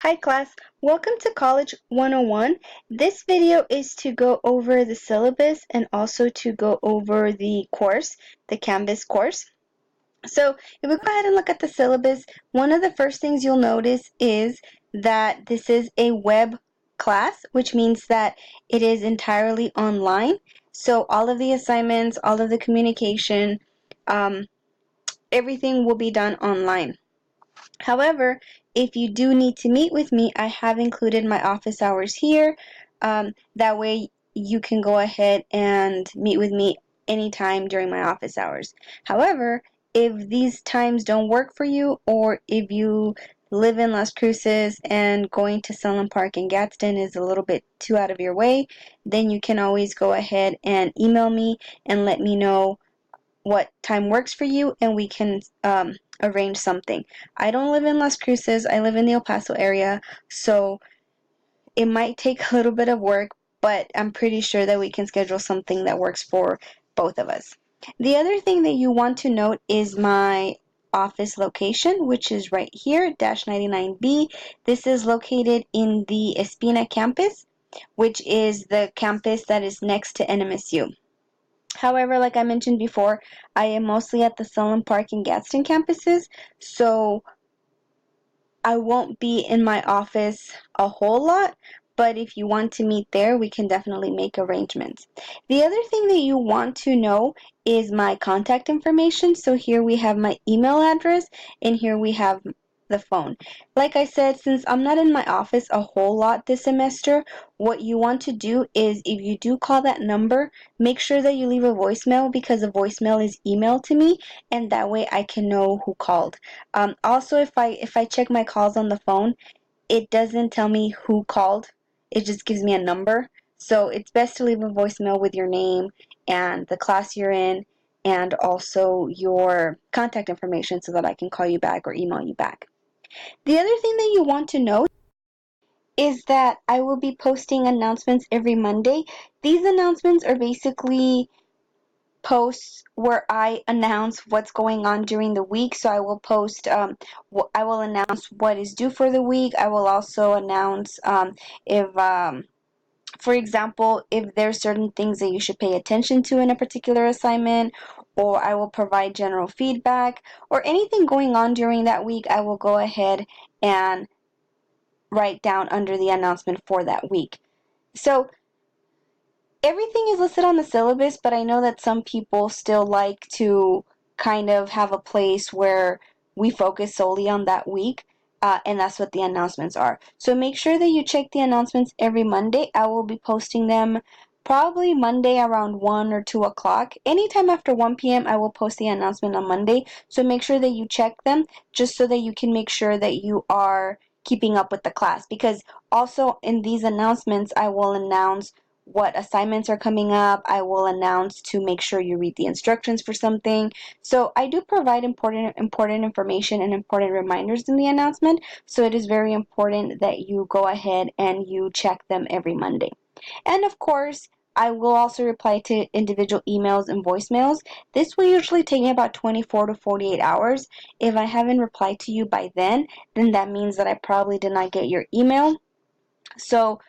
Hi class, welcome to College 101. This video is to go over the syllabus and also to go over the course, the Canvas course. So if we go ahead and look at the syllabus, one of the first things you'll notice is that this is a web class, which means that it is entirely online. So all of the assignments, all of the communication, everything will be done online. However, if you do need to meet with me, I have included my office hours here. That way you can go ahead and meet with me anytime during my office hours. However, if these times don't work for you, or if you live in Las Cruces and going to Sunland Park and Gadsden is a little bit too out of your way, then you can always go ahead and email me and let me know what time works for you, and we can arrange something. I don't live in Las Cruces, I live in the El Paso area, so it might take a little bit of work, but I'm pretty sure that we can schedule something that works for both of us. The other thing that you want to note is my office location, which is right here, -99B. This is located in the Espina campus, which is the campus that is next to NMSU. However, like I mentioned before, I am mostly at the Sunland Park and Gadsden campuses, so I won't be in my office a whole lot, but if you want to meet there, we can definitely make arrangements. The other thing that you want to know is my contact information. So here we have my email address, and here we have the phone. Like I said, since I'm not in my office a whole lot this semester, what you want to do is, if you do call that number, make sure that you leave a voicemail, because a voicemail is emailed to me, and that way I can know who called. Also, if I check my calls on the phone, it doesn't tell me who called. It just gives me a number. So it's best to leave a voicemail with your name and the class you're in, and also your contact information, so that I can call you back or email you back. The other thing that you want to know is that I will be posting announcements every Monday. These announcements are basically posts where I announce what's going on during the week. So I will post, I will announce what is due for the week. I will also announce if, for example, if there's certain things that you should pay attention to in a particular assignment, or I will provide general feedback, or anything going on during that week, I will go ahead and write down under the announcement for that week. So everything is listed on the syllabus, but I know that some people still like to kind of have a place where we focus solely on that week, and that's what the announcements are. So make sure that you check the announcements every Monday. I will be posting them probably Monday around 1 or 2 o'clock. Anytime after 1 p.m. I will post the announcement on Monday. So make sure that you check them, just so that you can make sure that you are keeping up with the class. Because also in these announcements, I will announce what assignments are coming up. I will announce to make sure you read the instructions for something. So I do provide important information and important reminders in the announcement. So it is very important that you go ahead and you check them every Monday. And of course, I will also reply to individual emails and voicemails. This will usually take me about 24 to 48 hours. If I haven't replied to you by then that means that I probably did not get your email. So,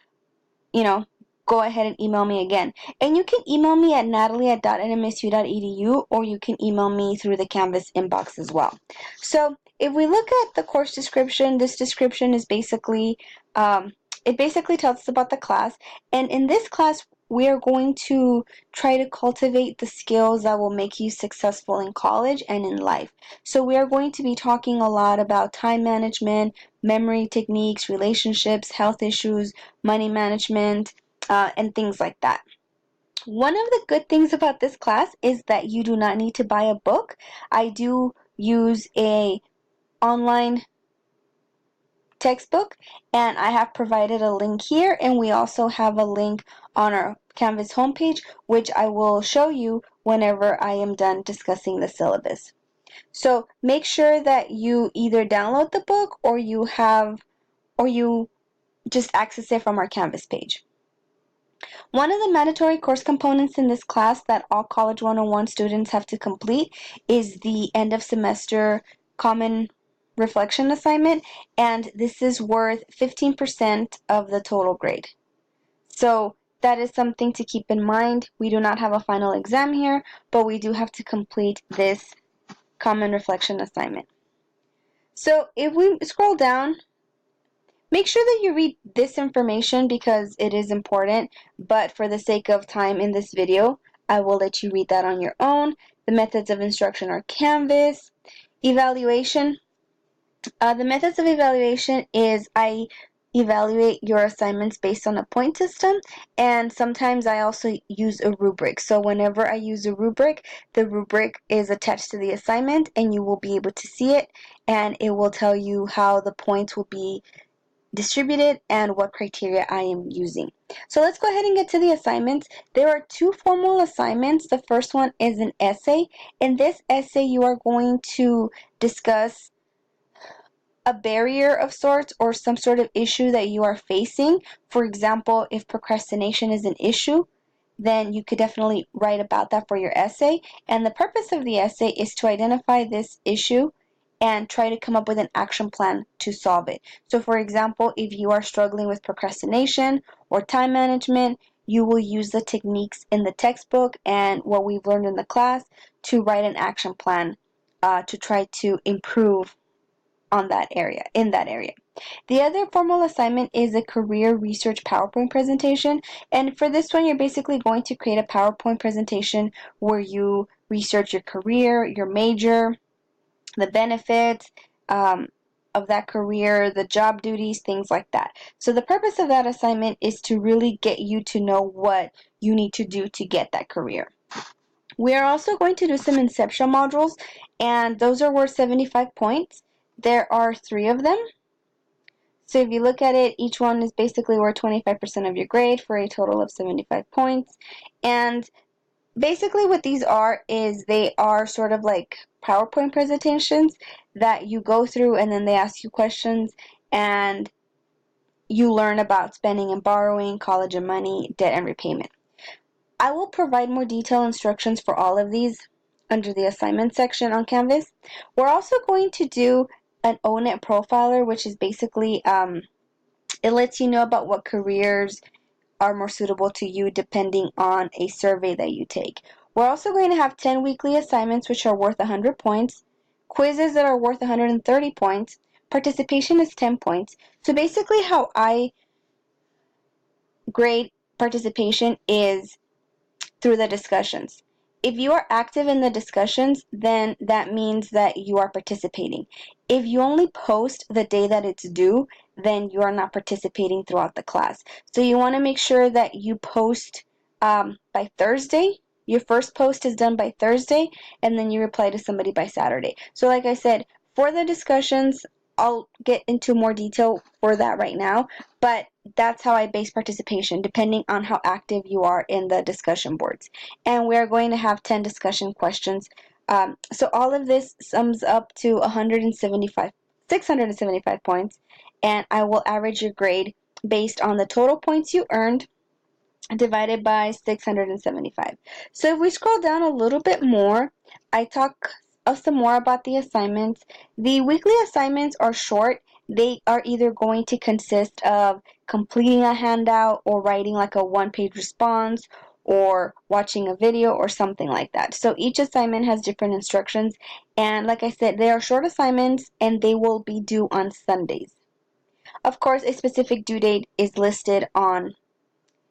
go ahead and email me again. And you can email me at natalie@nmsu.edu, or you can email me through the Canvas inbox as well. So if we look at the course description, this description is basically, it basically tells us about the class. And in this class, we are going to try to cultivate the skills that will make you successful in college and in life. So we are going to be talking a lot about time management, memory techniques, relationships, health issues, money management, and things like that. One of the good things about this class is that you do not need to buy a book. I do use a online textbook, and I have provided a link here, and we also have a link on our Canvas homepage, which I will show you whenever I am done discussing the syllabus. So make sure that you either download the book, or you just access it from our Canvas page. One of the mandatory course components in this class that all College 101 students have to complete is the end of semester common reflection assignment, and this is worth 15% of the total grade. So that is something to keep in mind. We do not have a final exam here, but we do have to complete this common reflection assignment. So if we scroll down, make sure that you read this information because it is important, but for the sake of time in this video, I will let you read that on your own. The methods of instruction are Canvas. Evaluation. The methods of evaluation is I evaluate your assignments based on a point system, and sometimes I also use a rubric. So whenever I use a rubric, the rubric is attached to the assignment and you will be able to see it, and it will tell you how the points will be distributed and what criteria I am using. So let's go ahead and get to the assignments. There are two formal assignments. The first one is an essay. In this essay, you are going to discuss a barrier of sorts or some sort of issue that you are facing. For example, if procrastination is an issue, then you could definitely write about that for your essay. And the purpose of the essay is to identify this issue and try to come up with an action plan to solve it. So for example, if you are struggling with procrastination or time management, you will use the techniques in the textbook and what we've learned in the class to write an action plan to try to improve on that area, in that area. The other formal assignment is a career research PowerPoint presentation, and for this one you're basically going to create a PowerPoint presentation where you research your career, your major, the benefits of that career, the job duties, things like that. So the purpose of that assignment is to really get you to know what you need to do to get that career. We are also going to do some inception modules, and those are worth 75 points. There are 3 of them. So if you look at it, each one is basically worth 25% of your grade for a total of 75 points. And basically what these are is they are sort of like PowerPoint presentations that you go through and then they ask you questions and you learn about spending and borrowing, college and money, debt and repayment. I will provide more detailed instructions for all of these under the assignment section on Canvas. We're also going to do an ONET profiler, which is basically, it lets you know about what careers are more suitable to you depending on a survey that you take. We're also going to have 10 weekly assignments which are worth 100 points, quizzes that are worth 130 points, participation is 10 points. So basically how I grade participation is through the discussions. If you are active in the discussions, then that means that you are participating. If you only post the day that it's due, then you are not participating throughout the class. So you want to make sure that you post by Thursday. Your first post is done by Thursday, and then you reply to somebody by Saturday. So like I said, for the discussions, I'll get into more detail for that right now, but that's how I base participation, depending on how active you are in the discussion boards. And we're going to have 10 discussion questions. So all of this sums up to 675 points, and I will average your grade based on the total points you earned divided by 675. So if we scroll down a little bit more, I talk some more about the assignments. The weekly assignments are short. They are either going to consist of completing a handout or writing like a one-page response or watching a video or something like that. So each assignment has different instructions, and like I said, they are short assignments and they will be due on Sundays. Of course, a specific due date is listed on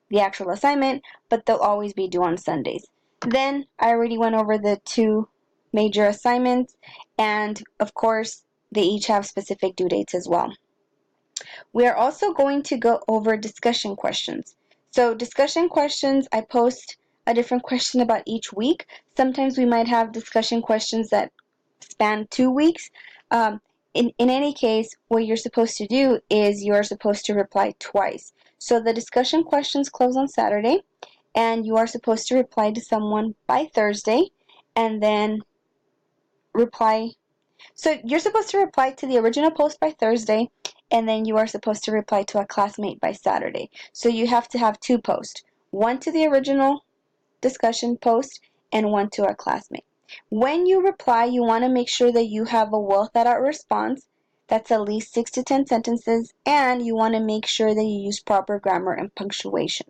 the actual assignment, but they'll always be due on Sundays. Then I already went over the 2 major assignments, and of course they each have specific due dates as well. We are also going to go over discussion questions. So discussion questions, I post a different question about each week. Sometimes we might have discussion questions that span 2 weeks. In any case, what you're supposed to do is you're supposed to reply twice. So the discussion questions close on Saturday, and you are supposed to reply to someone by Thursday, and then reply. So you're supposed to reply to the original post by Thursday, and then you are supposed to reply to a classmate by Saturday. So you have to have 2 posts, one to the original discussion post and one to a classmate. When you reply, you want to make sure that you have a well thought out response That's at least 6 to 10 sentences, and you want to make sure that you use proper grammar and punctuation.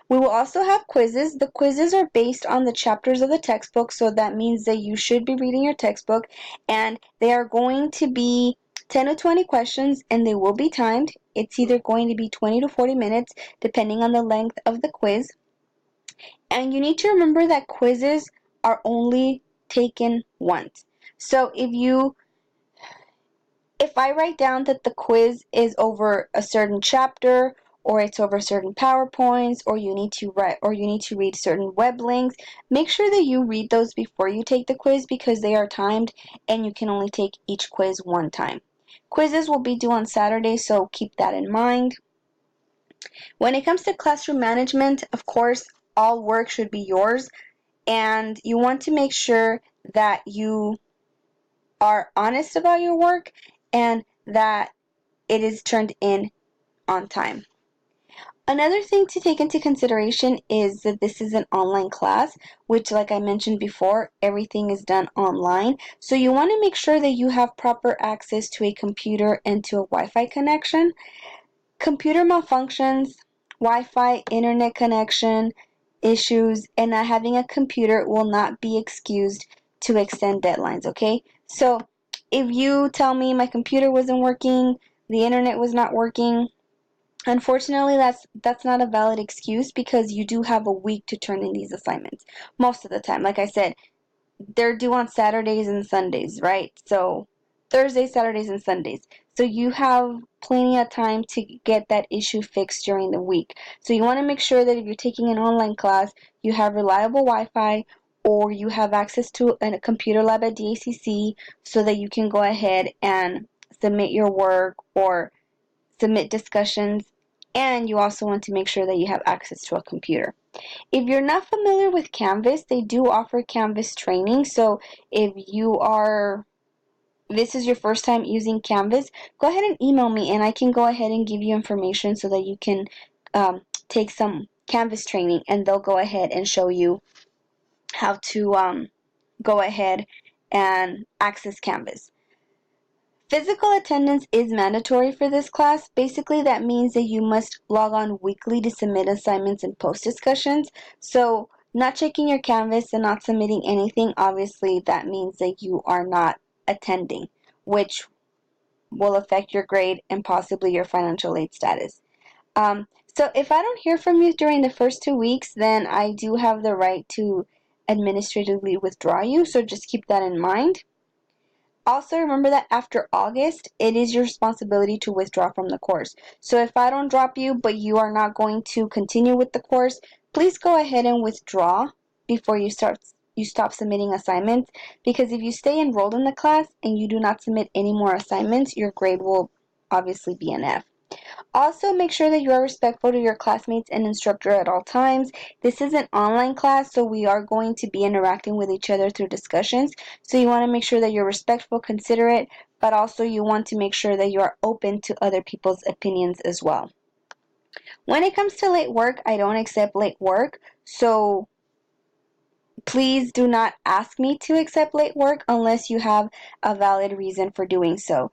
We will also have quizzes. The quizzes are based on the chapters of the textbook, so that means that you should be reading your textbook, and they are going to be 10 to 20 questions, and they will be timed. It's either going to be 20 to 40 minutes, depending on the length of the quiz. And you need to remember that quizzes are only taken once. So if I write down that the quiz is over a certain chapter, or it's over certain PowerPoints, or you need to read certain web links, make sure that you read those before you take the quiz, because they are timed and you can only take each quiz one time. Quizzes will be due on Saturday, so keep that in mind. When it comes to classroom management, of course, all work should be yours, and you want to make sure that you are honest about your work and that it is turned in on time. Another thing to take into consideration is that this is an online class, which, like I mentioned before, everything is done online. So you want to make sure that you have proper access to a computer and to a Wi-Fi connection. Computer malfunctions, Wi-Fi, internet connection issues, and not having a computer will not be excused to extend deadlines, okay? So if you tell me my computer wasn't working, the internet was not working, unfortunately that's not a valid excuse, because you do have a week to turn in these assignments. Most of the time, like I said, they're due on Saturdays and Sundays, right? So Thursdays, Saturdays, and Sundays. So you have plenty of time to get that issue fixed during the week. So you want to make sure that if you're taking an online class, you have reliable Wi-Fi, or you have access to a computer lab at DACC, so that you can go ahead and submit your work or submit discussions. And you also want to make sure that you have access to a computer. If you're not familiar with Canvas, they do offer Canvas training. So if this is your first time using Canvas, go ahead and email me, and I can go ahead and give you information so that you can take some Canvas training, and they'll go ahead and show you how to go ahead and access Canvas. Physical attendance is mandatory for this class. Basically, that means that you must log on weekly to submit assignments and post discussions. So, not checking your Canvas and not submitting anything, obviously that means that you are not attending, which will affect your grade and possibly your financial aid status. So if I don't hear from you during the first 2 weeks, then I do have the right to administratively withdraw you, so just keep that in mind. Also, remember that after August, it is your responsibility to withdraw from the course. So if I don't drop you, but you are not going to continue with the course, please go ahead and withdraw before you stop submitting assignments, because if you stay enrolled in the class and you do not submit any more assignments, your grade will obviously be an F. Also, make sure that you are respectful to your classmates and instructor at all times. This is an online class, so we are going to be interacting with each other through discussions. So you want to make sure that you're respectful, considerate, but also you want to make sure that you are open to other people's opinions as well. When it comes to late work, I don't accept late work, so please do not ask me to accept late work unless you have a valid reason for doing so.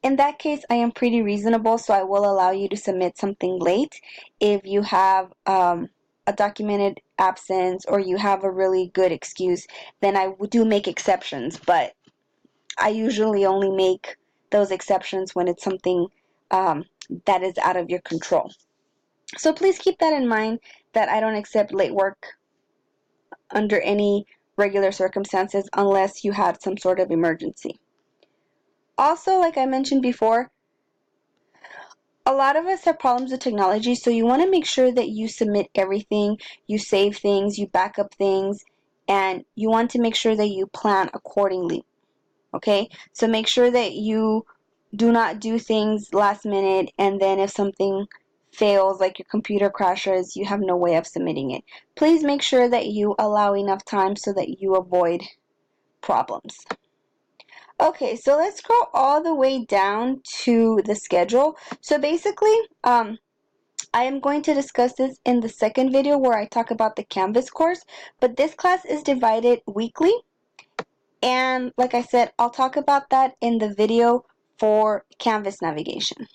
In that case, I am pretty reasonable, so I will allow you to submit something late. If you have a documented absence or you have a really good excuse, then I do make exceptions, but I usually only make those exceptions when it's something that is out of your control. So please keep that in mind, that I don't accept late work under any regular circumstances unless you had some sort of emergency. Also, like I mentioned before, a lot of us have problems with technology, so you want to make sure that you submit everything, you save things, you back up things, and you want to make sure that you plan accordingly. Okay? So make sure that you do not do things last minute, and then if something fails, like your computer crashes, you have no way of submitting it. Please make sure that you allow enough time so that you avoid problems. Okay, so let's go all the way down to the schedule. So basically, I am going to discuss this in the second video where I talk about the Canvas course, but this class is divided weekly, and like I said, I'll talk about that in the video for Canvas navigation.